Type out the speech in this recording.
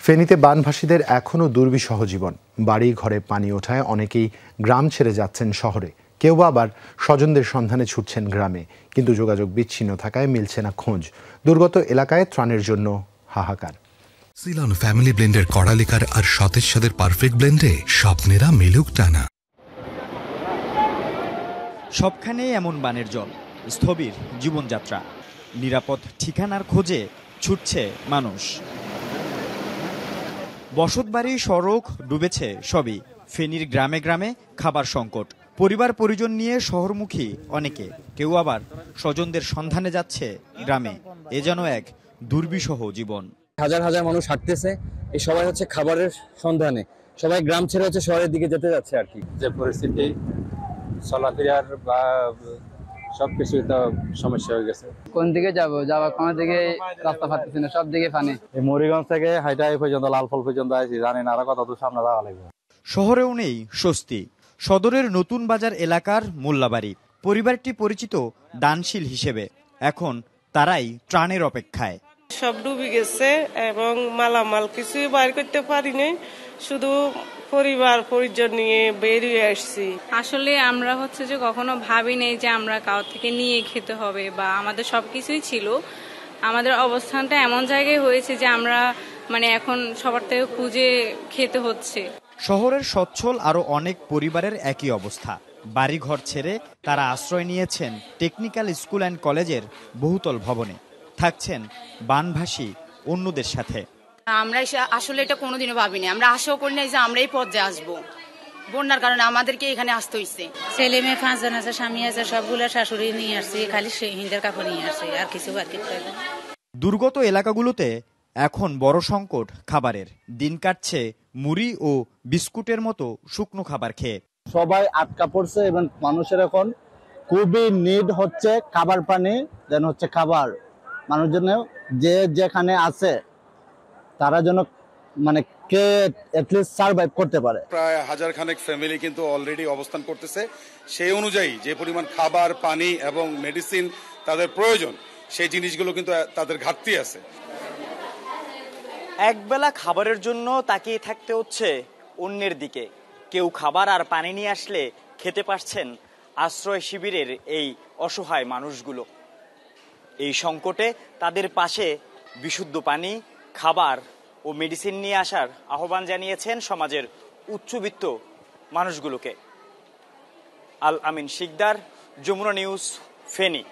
ফেনীতে বানভাসীদের এখনও দুর্বিষহ জীবন। বাড়ি ঘরে পানি ওঠায় অনেকেই গ্রাম ছেড়ে যাচ্ছেন শহরে, কেউ আবার স্বজনদের সন্ধানে ছুটছেন গ্রামে, কিন্তু যোগাযোগ বিচ্ছিন্ন থাকায় মিলছে না খোঁজ। দুর্গত এলাকায় ত্রাণের জন্য হাহাকার। সিলন ফ্যামিলি ব্লেন্ডের কড়ালিকার আর সতেজ স্বাদের পারফেক্ট ব্লেন্ডে স্বপ্নেরা মেলুক টানা। সবখানেই এমন বানের জল, স্থবির জীবনযাত্রা, নিরাপদ ঠিকানার খোঁজে ছুটছে মানুষ। বসতবাড়ি, সড়ক ডুবেছে সবই। ফেনীর গ্রামে গ্রামে খাবার সংকট, পরিবার পরিজন নিয়ে শহরমুখী অনেকে, কেউ আবার স্বজনদের সন্ধানে যাচ্ছে গ্রামে। এ যেন এক দুর্বিষহ জীবন। হাজার হাজার মানুষ হাঁটতেছে, এই সবাই হচ্ছে খাবারের সন্ধানে, সবাই গ্রাম ছেড়ে হচ্ছে শহরের দিকে যেতে যাচ্ছে আর কি। যে পরিস্থিতি, চলাফেরার বা সবকিছু তো সমস্যা হয়ে গেছে। কোন দিকে যাওয়া কোনো দিকে রাস্তা পাচ্ছি না, সব দিকে পানি। এই মুড়িগঞ্জ থেকে হাইটাই পর্যন্ত লালফল পর্যন্ত আসি, জানি না আরো কত দূর সামনে যাওয়া লাগবে। শহরেও নেই স্বস্তি। সদরের নতুন বাজার এলাকার মোল্লাবাড়ি পরিবারটি পরিচিত দানশীল হিসেবে, এখন তারাই ত্রাণের অপেক্ষায়। সব ডুবে গেছে এবং মালামাল কিছুই বাইর করতে পারিনি, শুধু পরিবার পরিজন নিয়ে বেরিয়ে আসছি। আসলে আমরা হচ্ছে যে কখনো ভাবি নেই যে আমরা কাউ থেকে নিয়ে খেতে হবে, বা আমাদের সবকিছুই ছিল। আমাদের অবস্থানটা এমন জায়গায় হয়েছে যে আমরা এখন সবার থেকে খুঁজে খেতে হচ্ছে। শহরের সচ্ছল আরো অনেক পরিবারের একই অবস্থা। বাড়িঘর ছেড়ে তারা আশ্রয় নিয়েছেন টেকনিক্যাল স্কুল অ্যান্ড কলেজের বহুতল ভবনে, থাকছেন বানভাসী অন্যদের সাথে। আমরা আসলে এটা কোনোদিনও ভাবিনি, আমরা আশাও করি না যে আমরা এই পর্যায়ে আসবো। বন্যার কারণে আমাদেরকে এখানে আসতে হয়েছে। ছেলে মেয়ে 5 জন আছে, স্বামী আছে, সবগুলো শাশুড়ি নিয়ে আসছি, খালি হিন্দের কাপড় নিয়ে আসছি, আর কিছু বাকি। দুর্গত এলাকাগুলোতে এখন বড় সংকট খাবারের। দিন কাটছে মুড়ি ও বিস্কুটের মতো শুকনো খাবার খেয়ে। সবাই আটকা পড়ছে এবং মানুষের এখন খুবই নিড হচ্ছে খাবার পানি, দেন হচ্ছে খাবার। মানুষজন যে যেখানে আছে তারা যেন কে এটলিস্ট সার্ভাইভ করতে পারে। প্রায় হাজার খানেক ফ্যামিলি কিন্তু অলরেডি অবস্থান করতেছে। সেই অনুযায়ী যে পরিমাণ খাবার, পানি এবং মেডিসিন তাদের প্রয়োজন, সেই জিনিসগুলো কিন্তু তাদের ঘাটতি আছে। একবেলা খাবারের জন্য তাকিয়ে থাকতে হচ্ছে অন্যের দিকে। কেউ খাবার আর পানি নিয়ে আসলে খেতে পারছেন আশ্রয় শিবিরের এই অসহায় মানুষগুলো। এই সংকটে তাদের পাশে বিশুদ্ধ পানি, খাবার ও মেডিসিন নিয়ে আসার আহ্বান জানিয়েছেন সমাজের উচ্চবিত্ত মানুষগুলোকে। আল আমিন শিকদার, যমুনা নিউজ, ফেনী।